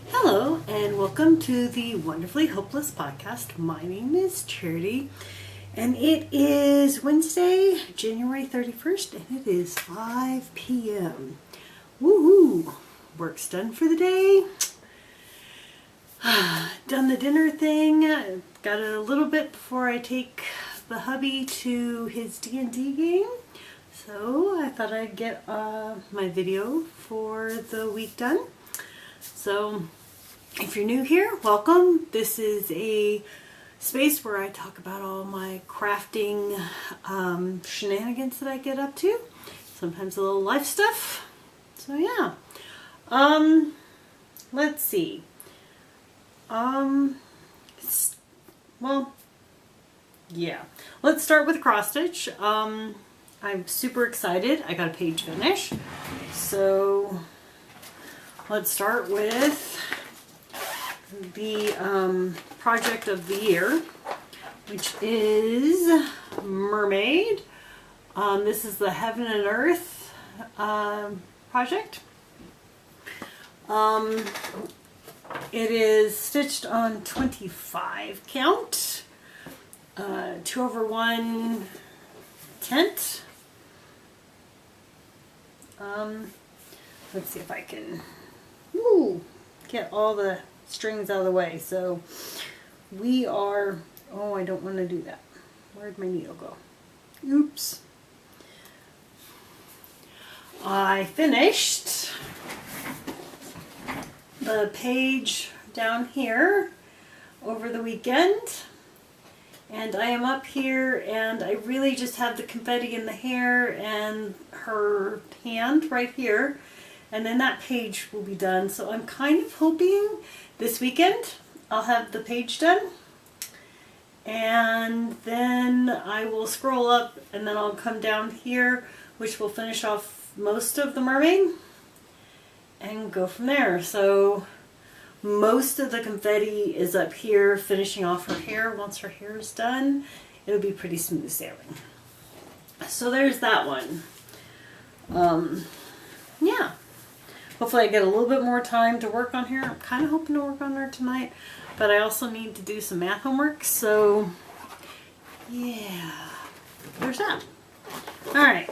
Hello, and welcome to the Wonderfully Hopeless podcast. My name is Charity, and it is Wednesday, January 31st, and it is 5 p.m. Woohoo! Work's done for the day. Done the dinner thing. Got a little bit before I take the hubby to his D&D game. So I thought I'd get my video for the week done. So if you're new here, welcome. This is a space where I talk about all my crafting shenanigans that I get up to. Sometimes a little life stuff. So yeah. Let's see. Well, yeah. Let's start with cross stitch. I'm super excited. I got a page finish. So let's start with the project of the year, which is Mermaid. This is the Heaven and Earth project. It is stitched on 25 count, 2/1 tent. Let's see if I can get all the strings out of the way. So we are, oh, I don't want to do that. Where'd my needle go? Oops. I finished the page down here over the weekend, and I am up here and I really just have the confetti in the hair and her hand right here, and then that page will be done. So I'm kind of hoping this weekend I'll have the page done, and then I will scroll up and then I'll come down here, which will finish off most of the mermaid and go from there. So most of the confetti is up here finishing off her hair. Once her hair is done, it'll be pretty smooth sailing. So there's that one. Yeah. Hopefully I get a little bit more time to work on here. I'm kind of hoping to work on her tonight, but I also need to do some math homework. So yeah, there's that. All right.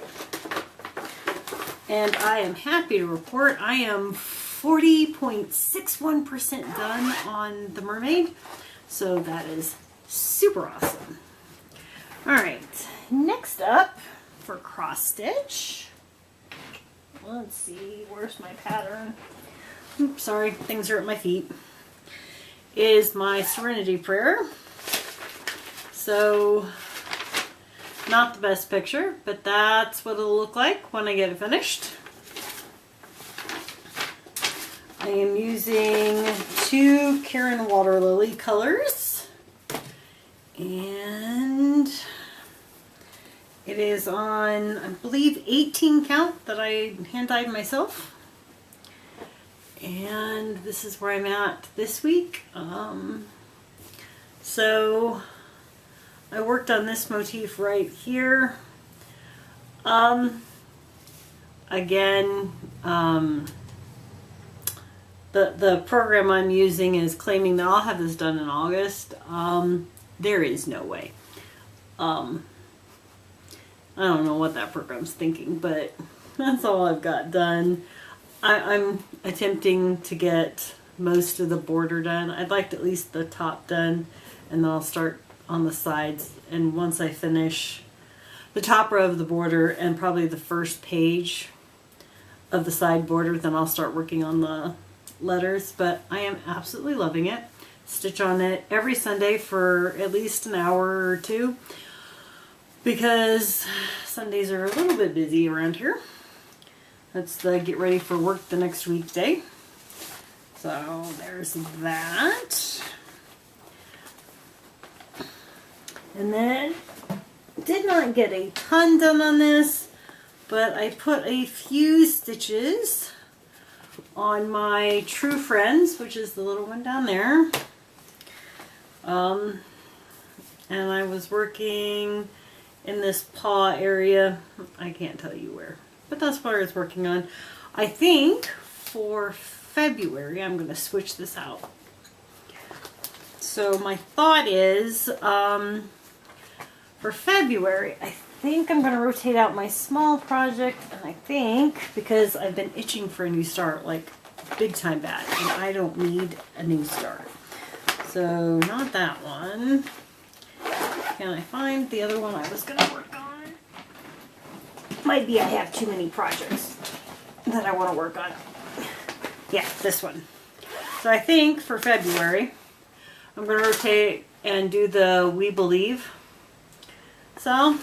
And I am happy to report I am 40.61% done on the mermaid. So that is super awesome. All right, next up for cross stitch. Let's see, where's my pattern? Oops, sorry, things are at my feet. Is my Serenity Prayer. So not the best picture, but that's what it'll look like when I get it finished. I am using 2 Karen Water Lily colors, and it is on, I believe, 18 count that I hand dyed myself. And this is where I'm at this week. So I worked on this motif right here. Again, the program I'm using is claiming that I'll have this done in August. There is no way. I don't know what that program's thinking, but that's all I've got done. I'm attempting to get most of the border done. I'd like at least the top done, and then I'll start on the sides. And once I finish the top row of the border and probably the first page of the side border, then I'll start working on the letters. But I am absolutely loving it. Stitch on it every Sunday for at least an hour or two, because Sundays are a little bit busy around here. That's the get ready for work the next weekday. So there's that. And then did not get a ton done on this, but I put a few stitches on my True Friends, which is the little one down there. And I was working in this paw area. I can't tell you where, but that's what I was working on. I think for February, I'm going to switch this out. So my thought is, for February, I think I'm going to rotate out my small project, and I think, because I've been itching for a new start, like big time bad, and I don't need a new start. So not that one. Can I find the other one I was going to work on? Might be I have too many projects that I want to work on. Yeah, this one. So I think for February, I'm going to rotate and do the We Believe cell.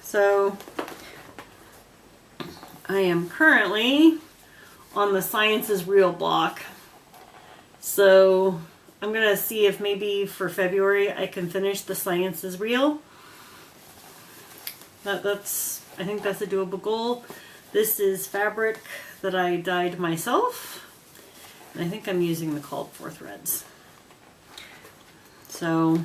So I am currently on the Science is Real block. So I'm going to see if maybe for February I can finish the Science is Real. I think that's a doable goal. This is fabric that I dyed myself. And I think I'm using the called for threads. So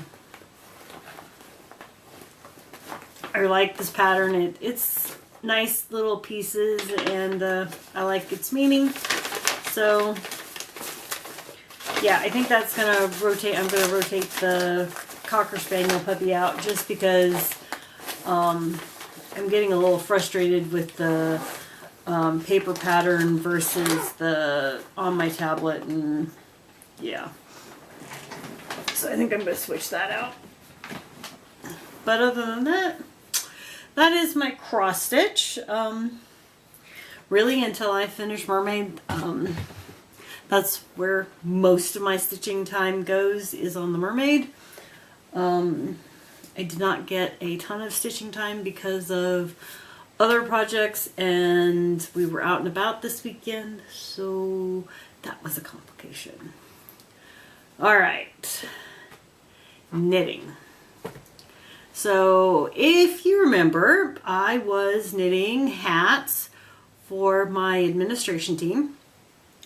I like this pattern. It's nice little pieces, and I like its meaning. So yeah, I think that's gonna rotate. I'm gonna rotate the Cocker Spaniel puppy out just because I'm getting a little frustrated with the paper pattern versus the on my tablet, and yeah. So I think I'm gonna switch that out. But other than that, that is my cross stitch. Really, until I finish Mermaid, that's where most of my stitching time goes, is on the Mermaid. I did not get a ton of stitching time because of other projects, and we were out and about this weekend, so that was a complication. All right, knitting. So if you remember, I was knitting hats for my administration team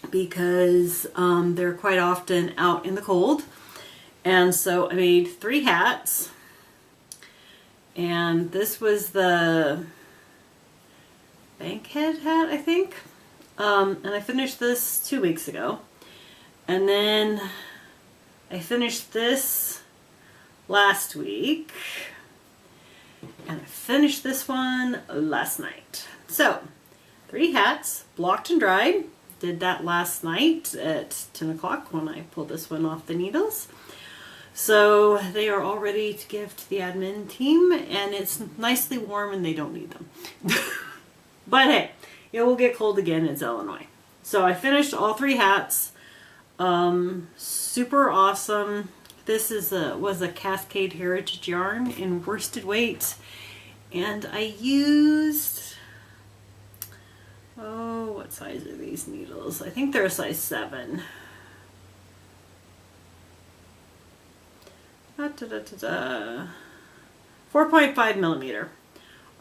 because they're quite often out in the cold. And so I made 3 hats, and this was the Bankhead hat, I think. And I finished this 2 weeks ago. And then I finished this last week. And I finished this one last night. So, 3 hats, blocked and dried. Did that last night at 10 o'clock when I pulled this one off the needles. So they are all ready to give to the admin team, and it's nicely warm and they don't need them. But hey, it will get cold again, it's Illinois. So I finished all 3 hats. Super awesome. This was a Cascade Heritage yarn in worsted weight, and I used, what size are these needles? I think they're a size 7. 4.5 millimeter.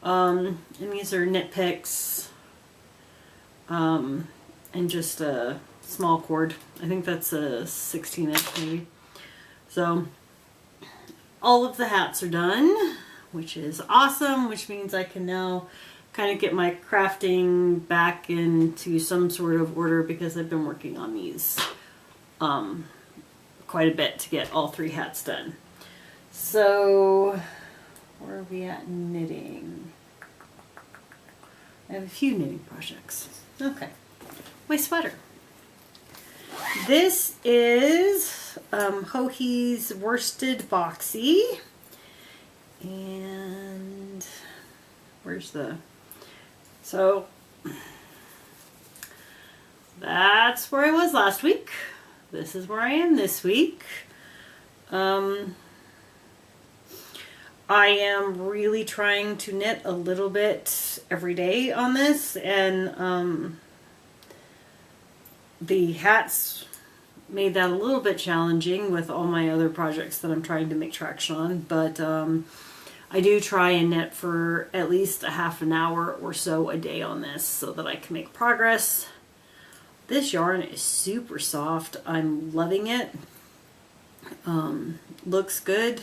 And these are Knit Picks, and just a small cord. I think that's a 16-inch maybe. So all of the hats are done, which is awesome, which means I can now kind of get my crafting back into some sort of order, because I've been working on these quite a bit to get all 3 hats done. So where are we at knitting? I have a few knitting projects. Okay, my sweater. This is Joji's worsted boxy, and where's the, so that's where I was last week. This is where I am this week. I am really trying to knit a little bit every day on this, and the hats made that a little bit challenging with all my other projects that I'm trying to make traction on, but I do try and knit for at least a half an hour or so a day on this so that I can make progress. This yarn is super soft. I'm loving it. Looks good.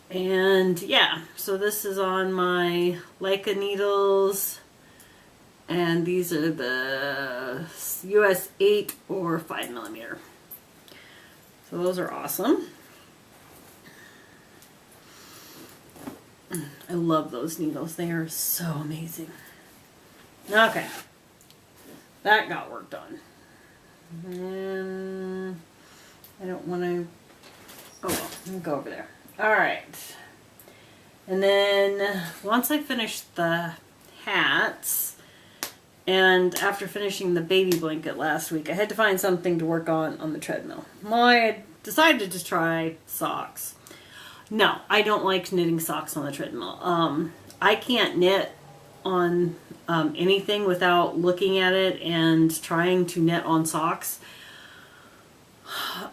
And yeah, so this is on my Leica needles, And these are the US 8 or 5mm. So those are awesome. I love those needles. They are so amazing. Okay. That got worked on. And I don't want to... Oh well, let me go over there. Alright. And then once I finished the hats, and after finishing the baby blanket last week, I had to find something to work on the treadmill. Well, I had decided to try socks. No, I don't like knitting socks on the treadmill. I can't knit on anything without looking at it and trying to knit on socks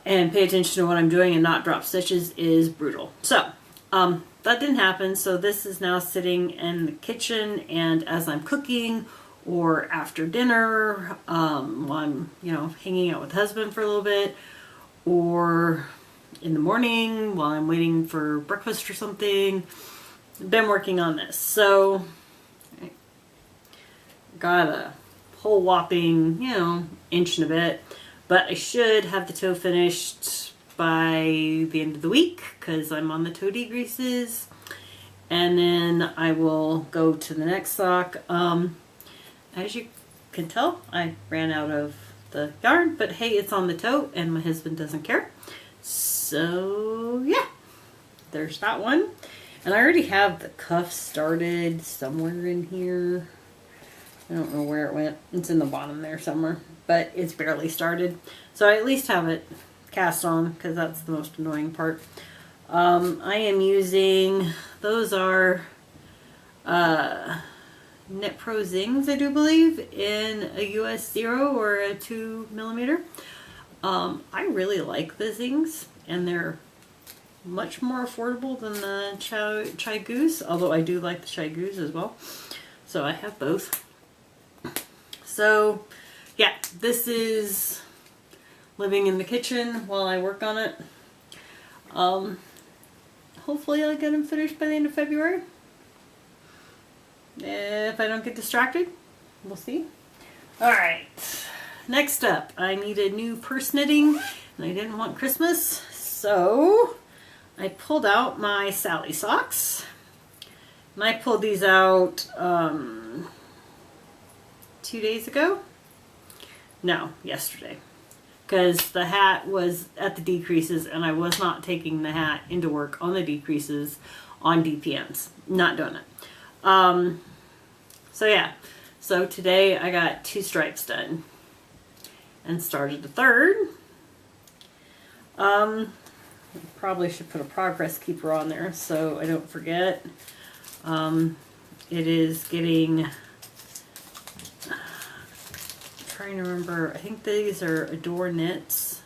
and pay attention to what I'm doing and not drop stitches is brutal. So, that didn't happen. So this is now sitting in the kitchen, and as I'm cooking or after dinner, while I'm, hanging out with husband for a little bit, or in the morning while I'm waiting for breakfast or something, I've been working on this. So I got a whole whopping, inch and a bit, but I should have the toe finished by the end of the week because I'm on the toe degreases, and then I will go to the next sock. As you can tell, I ran out of the yarn, but hey, it's on the toe and my husband doesn't care. So yeah, there's that one. And I already have the cuff started somewhere in here. I don't know where it went. It's in the bottom there somewhere, but it's barely started. So I at least have it cast on because that's the most annoying part. I am using, those are Knit Pro Zings, I do believe, in a US 0 or a 2mm. I really like the Zings, and they're much more affordable than the Chai Goose, although I do like the Chai Goose as well. So I have both. So yeah, this is living in the kitchen while I work on it. Hopefully I'll get them finished by the end of February. If I don't get distracted, we'll see. Alright, next up, I needed new purse knitting, and I didn't want Christmas, so I pulled out my Sally socks. And I pulled these out 2 days ago. No, yesterday. Because the hat was at the decreases, and I was not taking the hat into work on the decreases on DPMs. Not doing it. So yeah. So today I got 2 stripes done. And started the third. Probably should put a progress keeper on there so I don't forget. It is getting... trying to remember, I think these are Adore Knits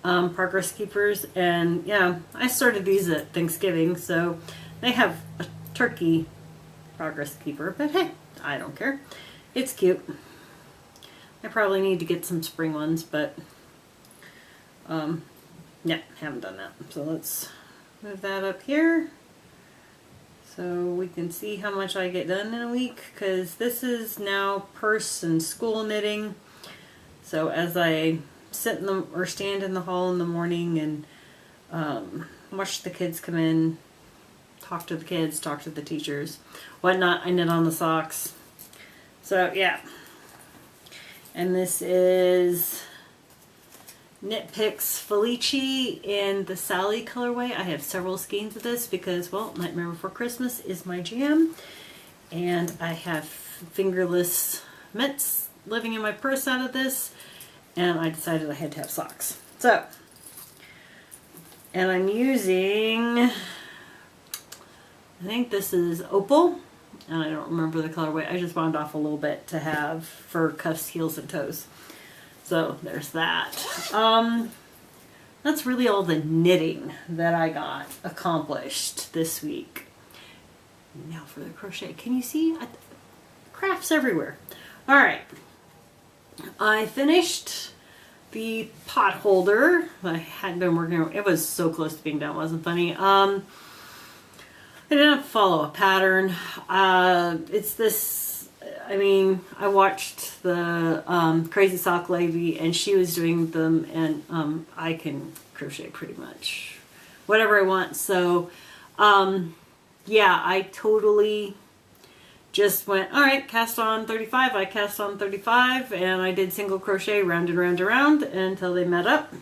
progress keepers, and yeah, I started these at Thanksgiving, so they have a turkey progress keeper, but hey, I don't care. It's cute. I probably need to get some spring ones, but yeah, haven't done that. So let's move that up here so we can see how much I get done in a week, because this is now purse and school knitting. So as I sit in the or stand in the hall in the morning and watch the kids come in, talk to the kids, talk to the teachers, whatnot, I knit on the socks. So yeah, and this is Knit Picks Felici in the Sally colorway. I have several skeins of this because, well, Nightmare Before Christmas is my jam. And I have fingerless mitts living in my purse out of this. And I decided I had to have socks. So, and I'm using, I think this is Opal. And I don't remember the colorway. I just wound off a little bit to have for cuffs, heels, and toes. So there's that. That's really all the knitting that I got accomplished this week. Now for the crochet. Can you see? Crafts everywhere. Alright. I finished the pot holder. I hadn't been working on it. It was so close to being done. It wasn't funny. I didn't follow a pattern. It's this... I mean, I watched the Crazy Sock Lady, and she was doing them, and I can crochet pretty much whatever I want. So, yeah, I totally just went, all right, cast on 35. I cast on 35, and I did single crochet round and round and round until they met up.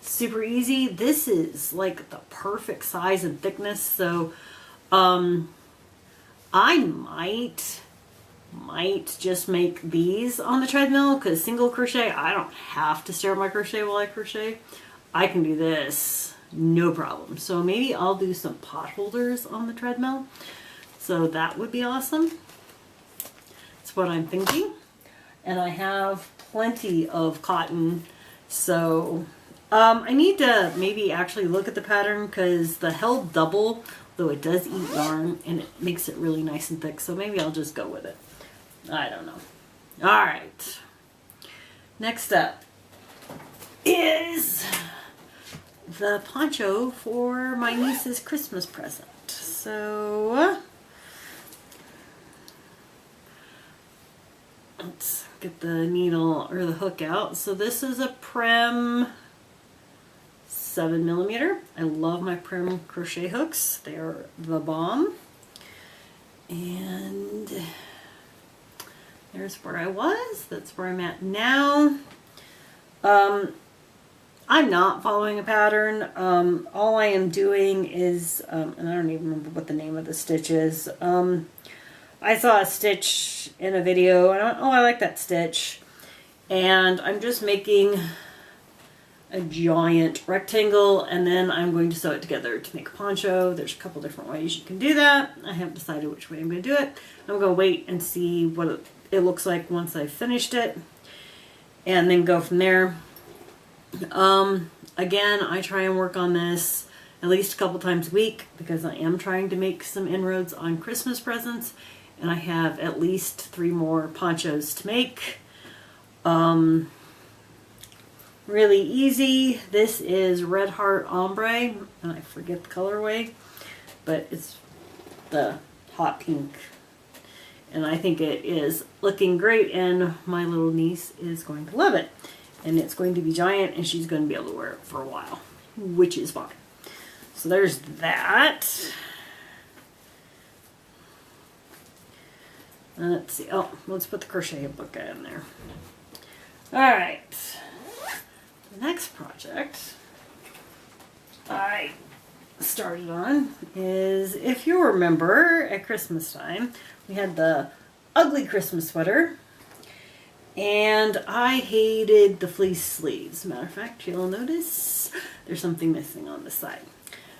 Super easy. This is like the perfect size and thickness. So, I might just make these on the treadmill, because single crochet, I don't have to stare at my crochet while I crochet. I can do this no problem. So maybe I'll do some pot holders on the treadmill. So that would be awesome. That's what I'm thinking. And I have plenty of cotton. So I need to maybe actually look at the pattern, because the held double, though it does eat yarn, and it makes it really nice and thick. So maybe I'll just go with it. I don't know. All right. Next up is the poncho for my niece's Christmas present. So let's get the needle or the hook out. So this is a Prem 7mm. I love my Prem crochet hooks. They're the bomb. And there's where I was. That's where I'm at now. I'm not following a pattern. All I am doing is, and I don't even remember what the name of the stitch is. I saw a stitch in a video, and I went, oh, I like that stitch. And I'm just making a giant rectangle, and then I'm going to sew it together to make a poncho. There's a couple different ways you can do that. I haven't decided which way I'm going to do it. I'm going to wait and see what it looks like once I've finished it, and then go from there. Again, I try and work on this at least a couple times a week, because I am trying to make some inroads on Christmas presents, and I have at least 3 more ponchos to make. Really easy. This is Red Heart Ombre, and I forget the colorway, but it's the hot pink, and I think it is looking great, and my little niece is going to love it. And it's going to be giant, and she's going to be able to wear it for a while, which is fine. So there's that. Let's see. Oh, let's put the crochet book in there. All right. The next project I started on is, if you remember, at Christmas time, we had the ugly Christmas sweater. And I hated the fleece sleeves. Matter of fact, you'll notice there's something missing on the side.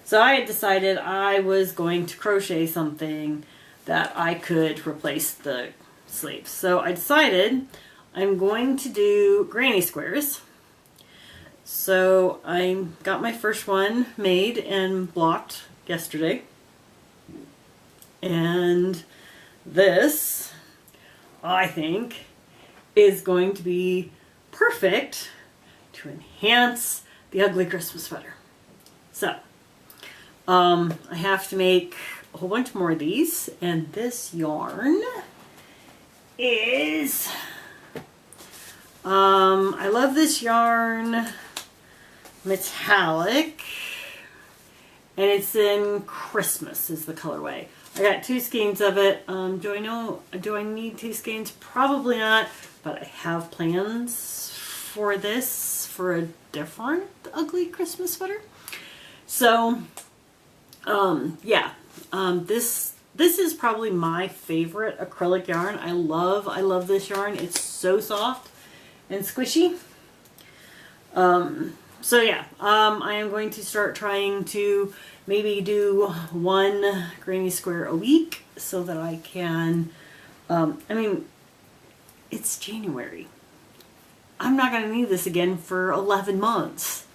So I had decided I was going to crochet something that I could replace the sleeves. So I decided I'm going to do granny squares. So I got my first one made and blocked yesterday. And this, I think, is going to be perfect to enhance the ugly Christmas sweater. So, I have to make a whole bunch more of these, and this yarn is, I love this yarn, metallic, and it's in Christmas is the colorway. I got 2 skeins of it. Do I need 2 skeins? Probably not, but I have plans for this, for a different ugly Christmas sweater. So, yeah, this is probably my favorite acrylic yarn. I love this yarn. It's so soft and squishy. So yeah, I am going to start trying to maybe do 1 granny square a week, so that I can, I mean, it's January. I'm not going to need this again for 11 months.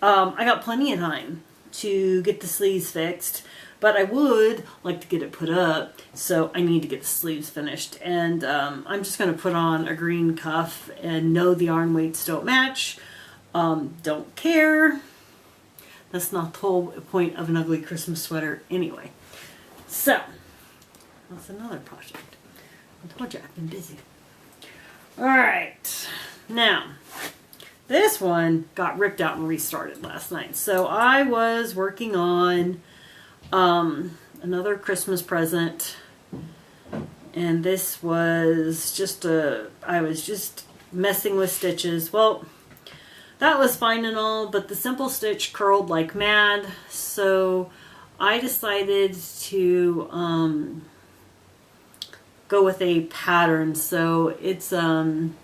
I got plenty of time to get the sleeves fixed, but I would like to get it put up, so I need to get the sleeves finished. And I'm just going to put on a green cuff, and no, the yarn weights don't match. Don't care. That's not the whole point of an ugly Christmas sweater anyway. So, that's another project. I told you I've been busy. Alright. Now, this one got ripped out and restarted last night. So I was working on another Christmas present. And this was just I was just messing with stitches. Well, that was fine and all, but the simple stitch curled like mad. So I decided to go with a pattern. So it's one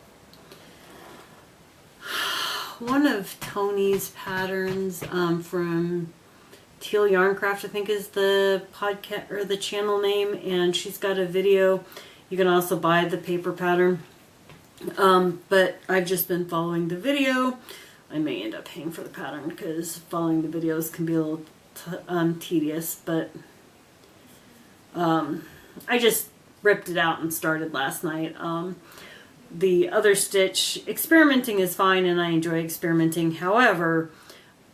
of Tony's patterns from Teal Yarncraft, I think is the podcast or the channel name, and she's got a video. You can also buy the paper pattern, but I've just been following the video. I may end up paying for the pattern because following the videos can be a little tedious, but I just ripped it out and started last night. The other stitch, experimenting is fine and I enjoy experimenting. However,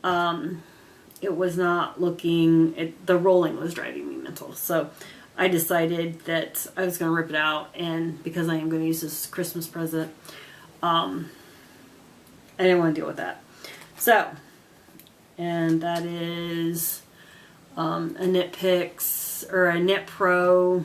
it was not looking, the rolling was driving me mental. So I decided that I was going to rip it out, and because I am going to use this Christmas present, I didn't want to deal with that. So, and that is a Knit Picks, or a Knit Pro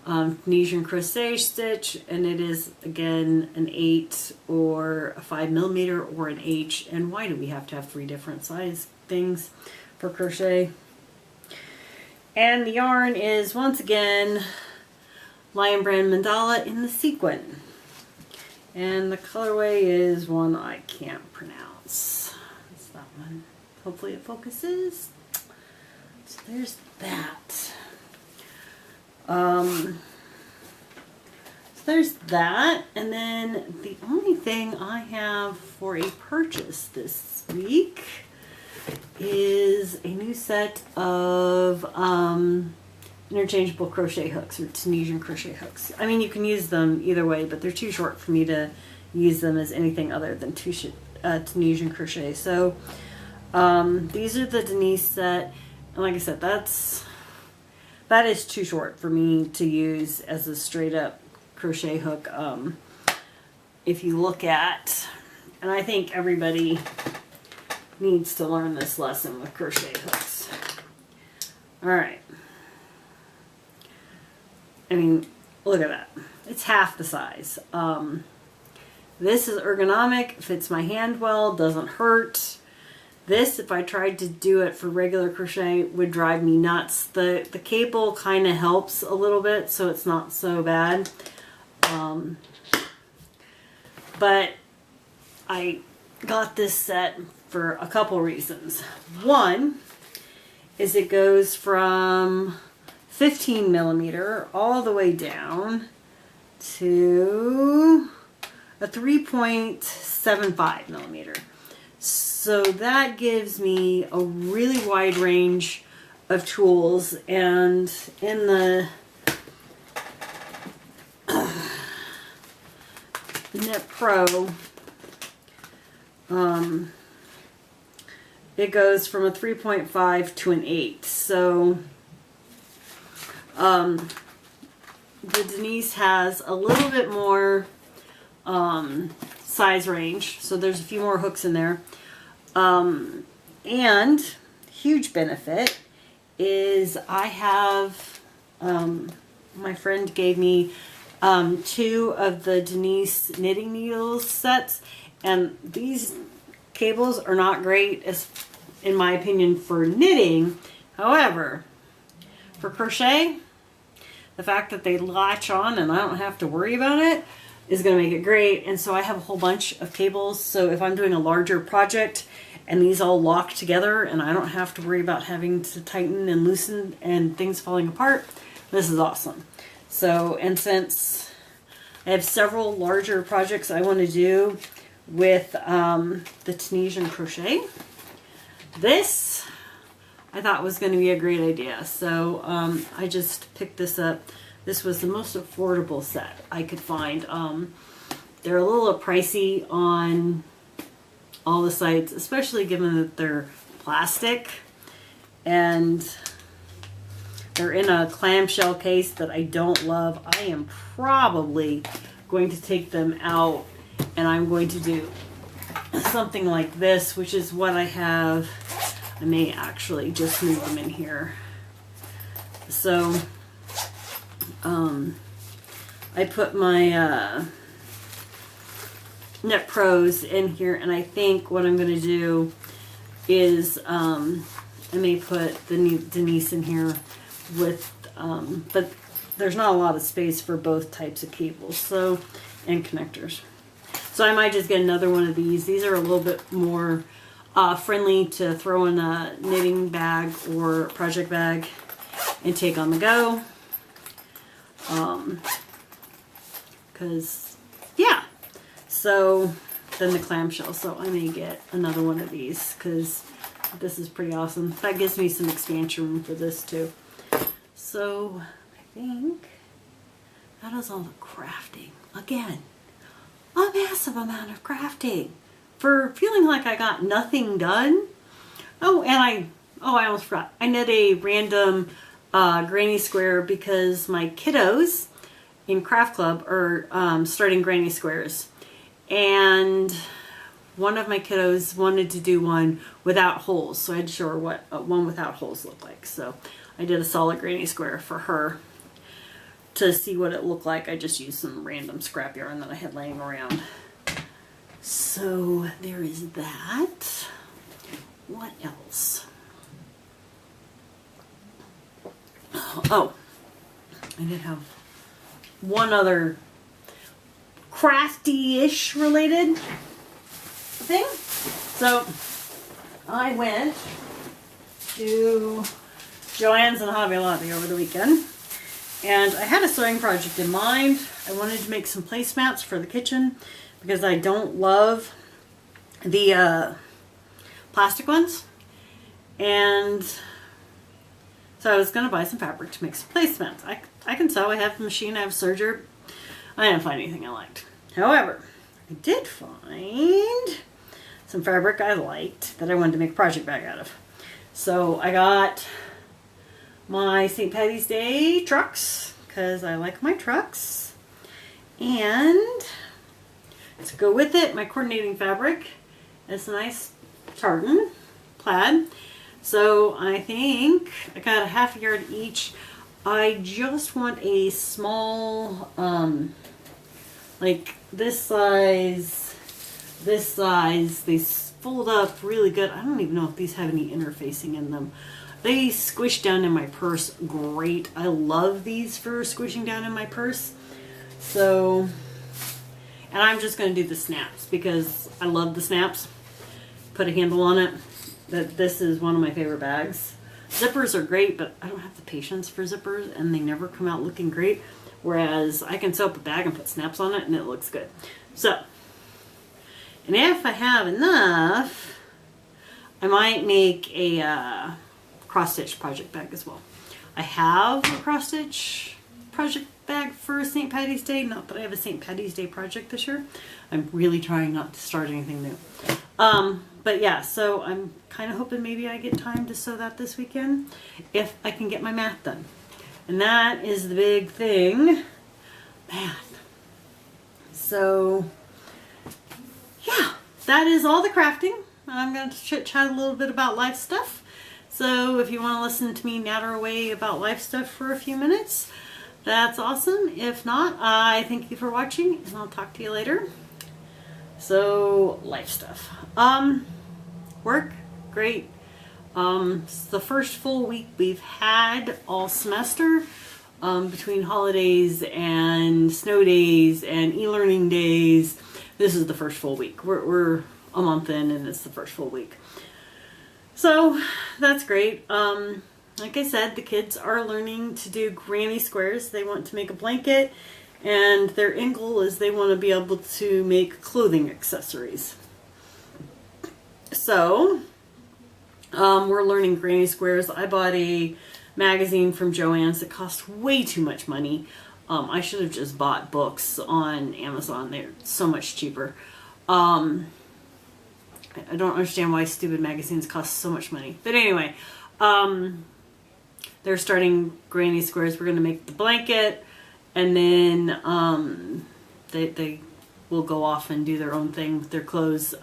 Tunisian crochet stitch, and it is again an 8 or a 5mm or an H. And why do we have to have 3 different size things for crochet? And the yarn is once again Lion Brand Mandala in the sequin, and the colorway is one I can't pronounce. It's that one. Hopefully it focuses. So there's that. So there's that, and then the only thing I have for a purchase this week is a new set of interchangeable crochet hooks, or Tunisian crochet hooks. I mean, you can use them either way, but they're too short for me to use them as anything other than Tunisian crochet. So these are the Denise set, and like I said, that is too short for me to use as a straight up crochet hook. If you look at, and I think everybody needs to learn this lesson with crochet hooks. Alright. I mean, look at that. It's half the size. This is ergonomic, fits my hand well, doesn't hurt. This, if I tried to do it for regular crochet, would drive me nuts. The cable kind of helps a little bit, so it's not so bad. But I got this set for a couple reasons. One is it goes from 15mm all the way down to a 3.75mm. So that gives me a really wide range of tools, and in the Knit Pro, it goes from a 3.5 to an 8. So the Denise has a little bit more size range, so there's a few more hooks in there. And huge benefit is I have, my friend gave me 2 of the Denise knitting needles sets, and these cables are not great, as in my opinion, for knitting. However, for crochet, the fact that they latch on and I don't have to worry about it is going to make it great. And so I have a whole bunch of cables, so if I'm doing a larger project and these all lock together and I don't have to worry about having to tighten and loosen and things falling apart, this is awesome. So, and since I have several larger projects I want to do with the Tunisian crochet, this I thought was going to be a great idea. So I just picked this up. This was the most affordable set I could find. They're a little pricey on all the sites, especially given that they're plastic. And They're in a clamshell case that I don't love. I am probably going to take them out and I'm going to do something like this, which is what I have. I may actually just move them in here. So I put my Net Pros in here, and I think what I'm going to do is I may put the Denise in here with, but there's not a lot of space for both types of cables, so, and connectors. So I might just get another one of these. These are a little bit more friendly to throw in a knitting bag or project bag and take on the go. Because, yeah. So then the clamshell. So I may get another one of these because this is pretty awesome. That gives me some expansion room for this too. So I think that is all the crafting. Again, a massive amount of crafting for feeling like I got nothing done. Oh, and I almost forgot. I knit a random granny square because my kiddos in Craft Club are starting granny squares. And one of my kiddos wanted to do one without holes. So I had to show her what one without holes looked like. So I did a solid granny square for her to see what it looked like. I just used some random scrap yarn that I had laying around. So there is that. What else? Oh, I did have one other crafty-ish related thing. So I went to Joann's and Hobby Lobby over the weekend, and I had a sewing project in mind. I wanted to make some placemats for the kitchen because I don't love the plastic ones, and so I was going to buy some fabric to make some placemats. I can sew. I have the machine. I have a serger. I didn't find anything I liked. However, I did find some fabric I liked that I wanted to make a project bag out of. So I got my St. Patty's Day trucks because I like my trucks. And to go with it, my coordinating fabric is a nice tartan plaid. So I think I got a ½ yard each. I just want a small, like this size. They fold up really good. I don't even know if these have any interfacing in them. They squish down in my purse great. I love these for squishing down in my purse. So, and I'm just going to do the snaps because I love the snaps. Put a handle on it. This is one of my favorite bags. Zippers are great, but I don't have the patience for zippers, and they never come out looking great. Whereas I can sew up a bag and put snaps on it, and it looks good. So, and if I have enough, I might make a cross-stitch project bag as well. I have a cross-stitch project bag for St. Patty's Day. Not that I have a St. Patty's Day project this year. I'm really trying not to start anything new. But yeah, so I'm kind of hoping maybe I get time to sew that this weekend if I can get my math done. And that is the big thing, math. So yeah, that is all the crafting. I'm going to chit chat a little bit about life stuff. So if you want to listen to me natter away about life stuff for a few minutes, that's awesome. If not, I thank you for watching, and I'll talk to you later. So, life stuff. Work, great. It's the first full week we've had all semester, between holidays and snow days and e-learning days. This is the first full week. We're a month in, and it's the first full week. So, that's great. Like I said, the kids are learning to do granny squares. They want to make a blanket, and their end goal is they want to be able to make clothing accessories. So, we're learning granny squares. I bought a magazine from Joann's that cost way too much money. I should have just bought books on Amazon. They're so much cheaper. I don't understand why stupid magazines cost so much money. But anyway, they're starting Granny Squares. We're going to make the blanket, and then they will go off and do their own thing with their clothes.